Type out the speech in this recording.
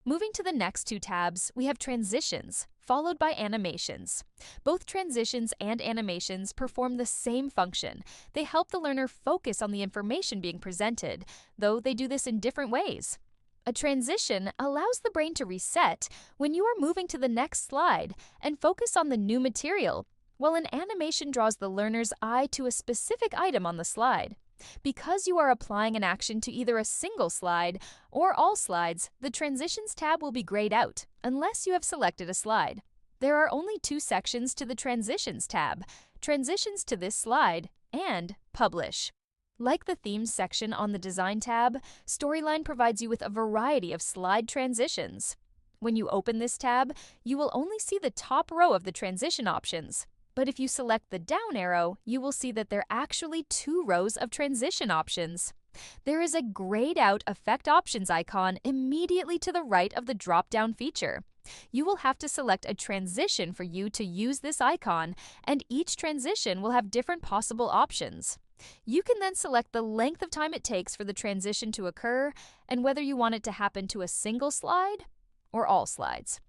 Moving to the next two tabs, we have transitions, followed by animations. Both transitions and animations perform the same function. They help the learner focus on the information being presented, though they do this in different ways. A transition allows the brain to reset when you are moving to the next slide and focus on the new material, while an animation draws the learner's eye to a specific item on the slide. Because you are applying an action to either a single slide or all slides, the Transitions tab will be grayed out, unless you have selected a slide. There are only two sections to the Transitions tab: Transitions to this slide and Publish. Like the Themes section on the Design tab, Storyline provides you with a variety of slide transitions. When you open this tab, you will only see the top row of the transition options. But if you select the down arrow, you will see that there are actually two rows of transition options. There is a grayed out Effect Options icon immediately to the right of the drop-down feature. You will have to select a transition for you to use this icon, and each transition will have different possible options. You can then select the length of time it takes for the transition to occur and whether you want it to happen to a single slide or all slides.